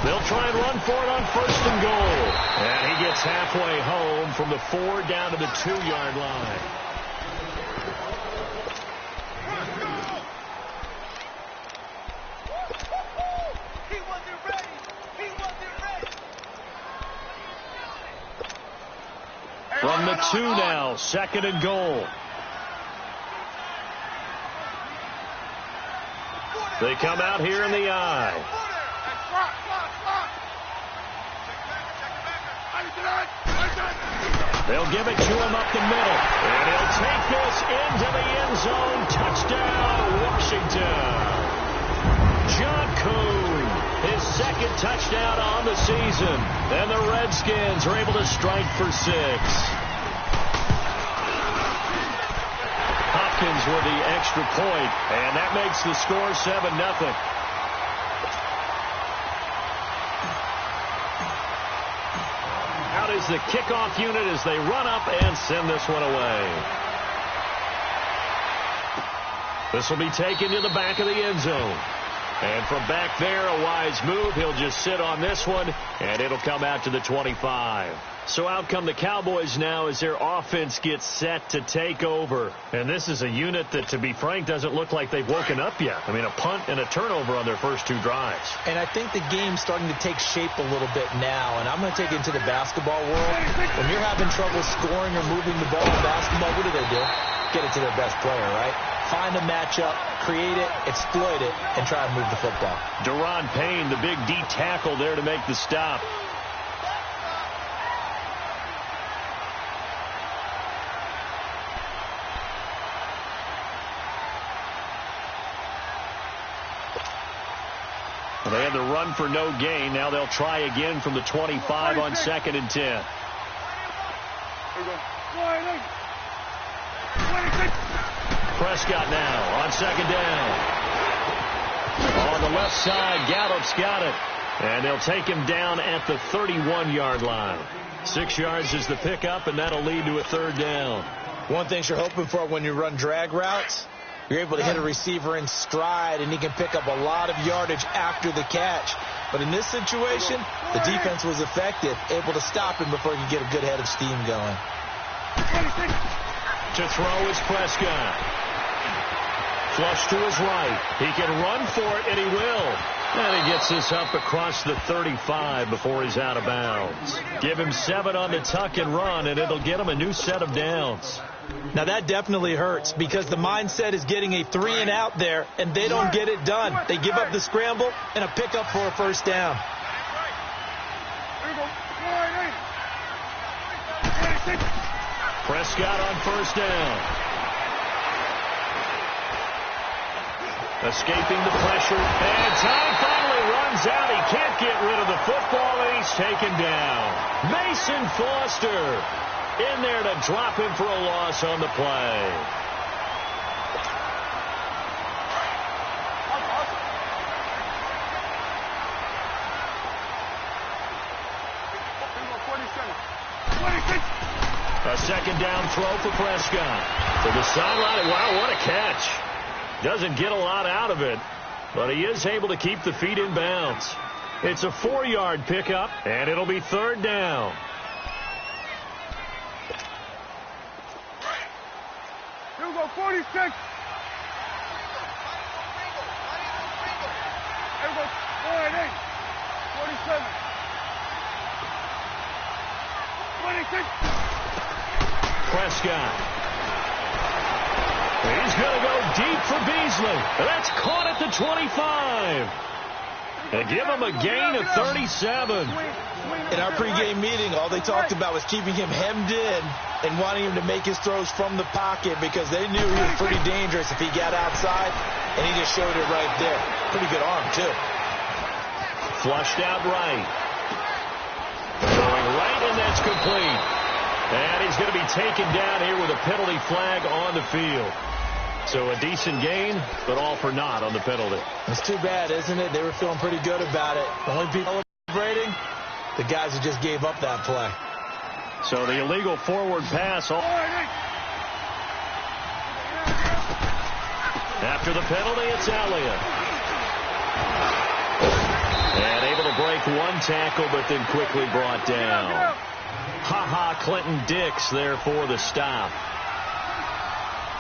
They'll try and run for it on 1st and goal. And he gets halfway home from the 4 down to the 2-yard line. From the 2 now, 2nd and goal. They come out here in the I. They'll give it to him up the middle. And he'll take this into the end zone. Touchdown, Washington. John Kuhn, his 2nd touchdown on the season. And the Redskins are able to strike for 6. Hopkins with the extra point, and that makes the score 7-0. Out is the kickoff unit as they run up and send this one away. This will be taken to the back of the end zone. And from back there, a wise move. He'll just sit on this one, and it'll come out to the 25. So out come the Cowboys now as their offense gets set to take over. And this is a unit that, to be frank, doesn't look like they've woken up yet. I mean, a punt and a turnover on their first 2 drives. And I think the game's starting to take shape a little bit now. And I'm going to take it into the basketball world. When you're having trouble scoring or moving the ball in basketball, what do? Get it to their best player, right? Find a matchup, create it, exploit it, and try and move the football. Deron Payne, the big D tackle there to make the stop. Well, they had the run for no gain. Now they'll try again from the 25 on 2nd and 10. Prescott now on 2nd down. On the left side, Gallup's got it. And they'll take him down at the 31-yard line. 6 yards is the pickup, and that'll lead to a 3rd down. One thing you're hoping for when you run drag routes, you're able to hit a receiver in stride, and he can pick up a lot of yardage after the catch. But in this situation, the defense was effective, able to stop him before he could get a good head of steam going. To throw is Prescott. Flush to his right. He can run for it, and he will. And he gets this up across the 35 before he's out of bounds. Give him 7 on the tuck and run, and it'll get him a new set of downs. Now, that definitely hurts because the mindset is getting a 3-and-out there, and they don't get it done. They give up the scramble and a pickup for a 1st down. Prescott on 1st down. Escaping the pressure, and time finally runs out. He can't get rid of the football, and he's taken down. Mason Foster in there to drop him for a loss on the play. A 2nd down throw for Prescott. To the sideline. Wow, what a catch. Doesn't get a lot out of it, but he is able to keep the feet in bounds. It's a 4-yard pickup, and it'll be 3rd down. Here we go, 46. Here we go, 48, 47, 26. Prescott. He's going to go deep for Beasley. That's caught at the 25. And give him a gain of 37. In our pregame meeting, all they talked about was keeping him hemmed in and wanting him to make his throws from the pocket because they knew he was pretty dangerous if he got outside, and he just showed it right there. Pretty good arm, too. Flushed out right. Going right, and that's complete. And he's going to be taken down here with a penalty flag on the field. So a decent gain, but all for naught on the penalty. It's too bad, isn't it? They were feeling pretty good about it. The only people celebrating, the guys who just gave up that play. So the illegal forward pass. After the penalty, it's Elliott. And able to break break one tackle, but then quickly brought down. Clinton Dix there for the stop.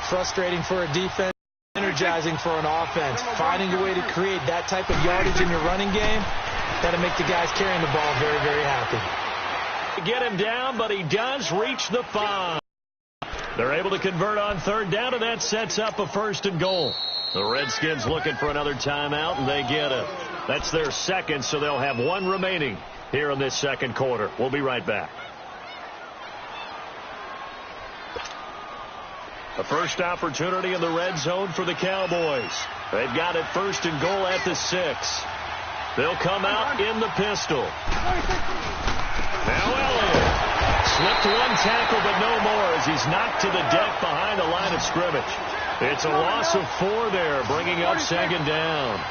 Frustrating for a defense, energizing for an offense. Finding a way to create that type of yardage in your running game, that'll make the guys carrying the ball very, very happy. Get him down, but he does reach the 5. They're able to convert on third down, and that sets up a 1st and goal. The Redskins looking for another timeout, and they get it. That's their second, so they'll have one remaining here in this second quarter. We'll be right back. A first opportunity in the red zone for the Cowboys. They've got it 1st and goal at the 6. They'll come out in the pistol. Now Elliott slipped one tackle, but no more as he's knocked to the deck behind the line of scrimmage. It's a loss of 4 there, bringing up 2nd down.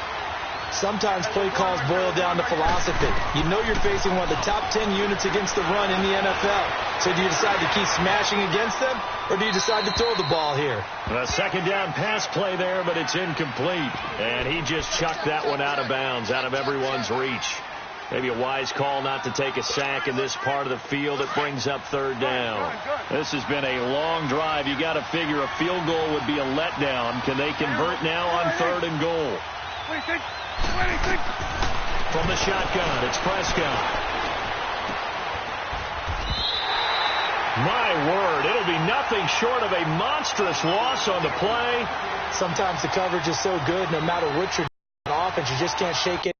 Sometimes play calls boil down to philosophy. You know you're facing one of the top 10 units against the run in the NFL. So do you decide to keep smashing against them, or do you decide to throw the ball here? A 2nd down pass play there, but it's incomplete. And he just chucked that one out of bounds, out of everyone's reach. Maybe a wise call not to take a sack in this part of the field. It brings up 3rd down. This has been a long drive. You got to figure a field goal would be a letdown. Can they convert now on 3rd and goal? 26. From the shotgun, it's Prescott. My word, it'll be nothing short of a monstrous loss on the play. Sometimes the coverage is so good, no matter what you're doing on offense, you just can't shake it.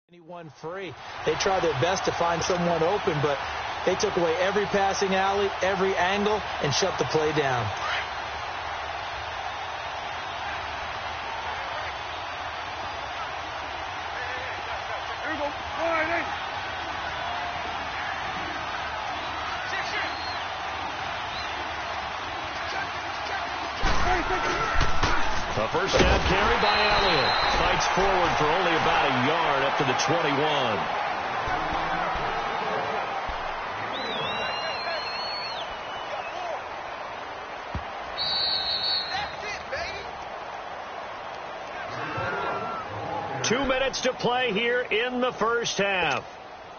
Anyone free. They try their best to find someone open, but they took away every passing alley, every angle, and shut the play down. Here we go. All right, hey. A first down carry by Elliott. Fights forward for only about a yard up to the 21. Two minutes to play here in the first half.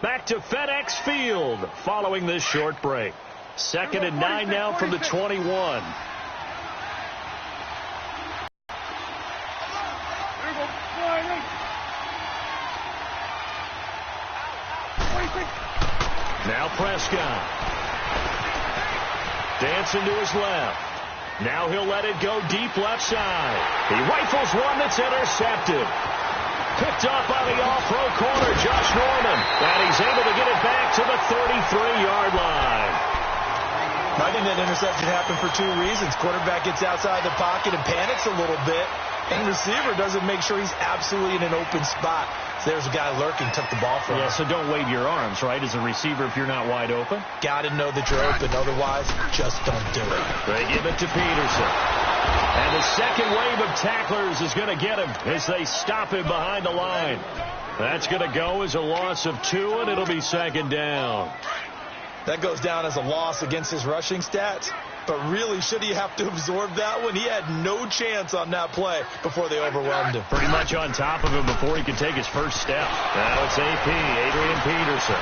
Back to FedEx Field following this short break. 2nd and 9 now from the 21. Now Prescott. Dancing to his left. Now he'll let it go deep left side. He rifles one that's intercepted. Picked up by the all-pro corner, Josh Norman. And he's able to get it back to the 33-yard line. I think that interception happened for 2 reasons. Quarterback gets outside the pocket and panics a little bit. And receiver doesn't make sure he's absolutely in an open spot. So there's a guy lurking, took the ball from him. Yeah, so don't wave your arms, right, as a receiver if you're not wide open. Got to know that you're open. Otherwise, just don't do it. They give it to Peterson. And the second wave of tacklers is going to get him as they stop him behind the line. That's going to go as a loss of 2, and it'll be 2nd down. That goes down as a loss against his rushing stats. But really, should he have to absorb that one? He had no chance on that play before they overwhelmed him. Pretty much on top of him before he could take his first step. Now it's AP, Adrian Peterson.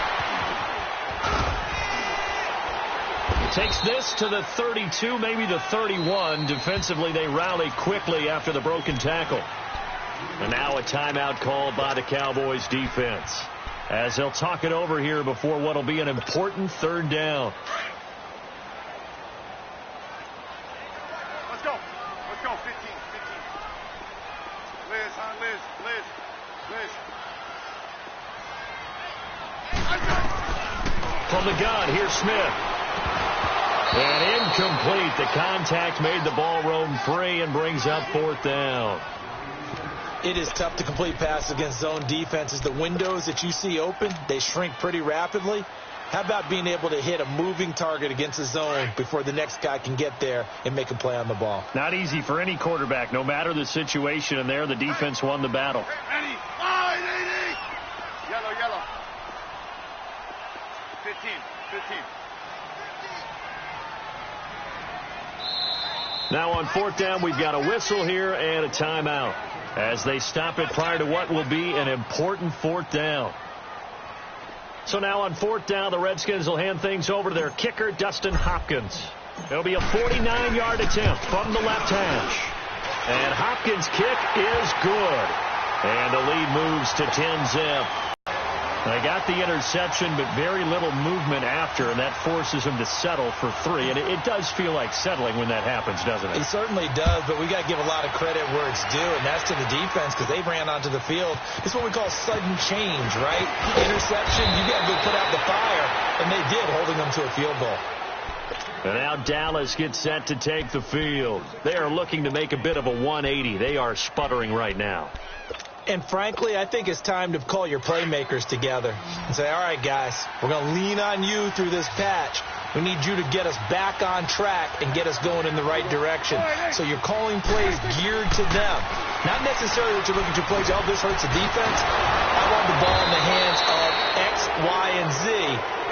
He takes this to the 32, maybe the 31. Defensively, they rally quickly after the broken tackle. And now a timeout called by the Cowboys defense, as they'll talk it over here before what will be an important 3rd down. Let's go. 15. Liz. From the gun, here's Smith. And incomplete. The contact made the ball roam free and brings up 4th down. It is tough to complete passes against zone defenses. The windows that you see open, they shrink pretty rapidly. How about being able to hit a moving target against the zone before the next guy can get there and make a play on the ball? Not easy for any quarterback, no matter the situation, and there the defense won the battle. Yellow, yellow. 15. Now on fourth down, we've got a whistle here and a timeout as they stop it prior to what will be an important fourth down. So now on fourth down, the Redskins will hand things over to their kicker, Dustin Hopkins. It'll be a 49-yard attempt from the left hash. And Hopkins' kick is good. And the lead moves to 10-zip. They got the interception, but very little movement after, and that forces them to settle for 3. And it does feel like settling when that happens, doesn't it? It certainly does, but we got to give a lot of credit where it's due, and that's to the defense because they ran onto the field. It's what we call sudden change, right? Interception, you got to go put out the fire, and they did, holding them to a field goal. And now Dallas gets set to take the field. They are looking to make a bit of a 180. They are sputtering right now. And frankly, I think it's time to call your playmakers together and say, all right, guys, we're going to lean on you through this patch. We need you to get us back on track and get us going in the right direction. So you're calling plays geared to them. Not necessarily that you're looking at your plays, oh, this hurts the defense. I want the ball in the hands of X, Y, and Z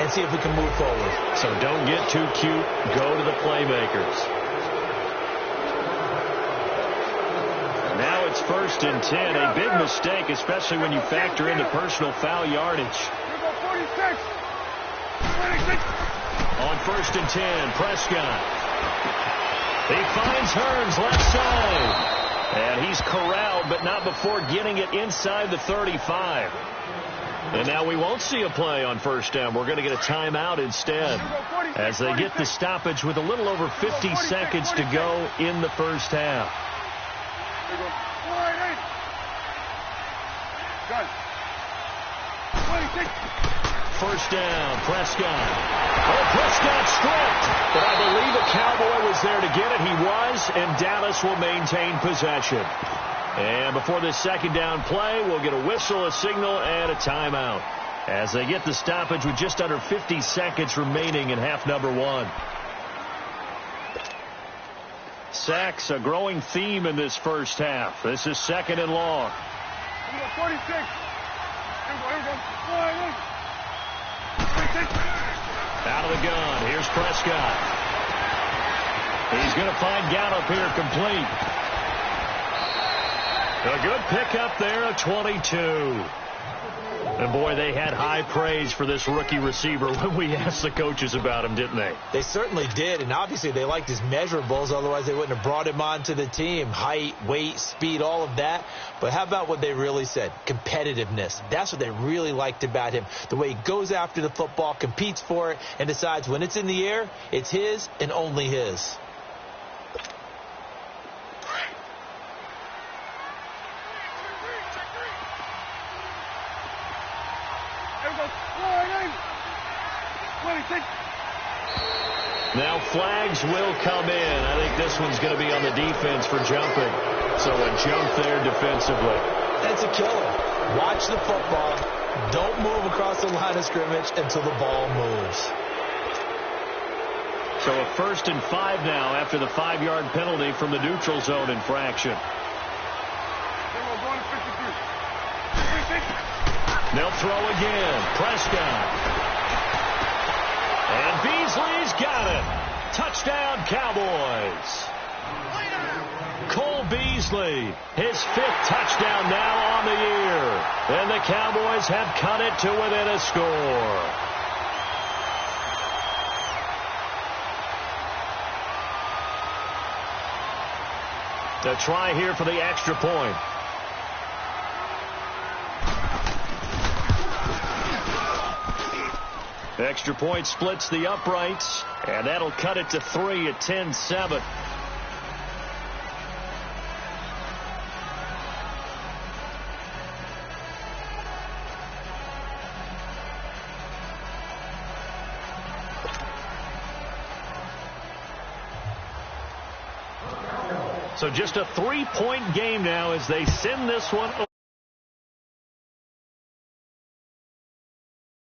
and see if we can move forward. So don't get too cute. Go to the playmakers. Now it's 1st and 10. A big mistake, especially when you factor in the personal foul yardage. 46. On 1st and 10, Prescott. He finds Hearns left side. And he's corralled, but not before getting it inside the 35. And now we won't see a play on 1st down. We're going to get a timeout instead as they get the stoppage with a little over 50 seconds to go in the first half. First down, Prescott. Oh, Prescott stripped. But I believe a Cowboy was there to get it. He was, and Dallas will maintain possession. And before this second down play, we'll get a whistle, a signal, and a timeout as they get the stoppage with just under 50 seconds remaining in half number 1. Sacks, a growing theme in this first half. This is 2nd and long. 46. Out of the gun. Here's Prescott. He's going to find Gallup here complete. A good pickup there at 22. And, boy, they had high praise for this rookie receiver when we asked the coaches about him, didn't they? They certainly did, and obviously they liked his measurables. Otherwise, they wouldn't have brought him onto the team. Height, weight, speed, all of that. But how about what they really said? Competitiveness. That's what they really liked about him. The way he goes after the football, competes for it, and decides when it's in the air, it's his and only his. Now flags will come in. I think this one's going to be on the defense for jumping. So a jump there defensively. That's a killer. Watch the football. Don't move across the line of scrimmage until the ball moves. So a 1st and 5 now after the 5-yard penalty from the neutral zone infraction. They'll throw again. Prescott. And Beasley's got it. Touchdown, Cowboys. Cole Beasley, his 5th touchdown now on the year. And the Cowboys have cut it to within a score. The try here for the extra point. Extra point splits the uprights, and that'll cut it to 3 at 10-7. So just a 3-point game now as they send this one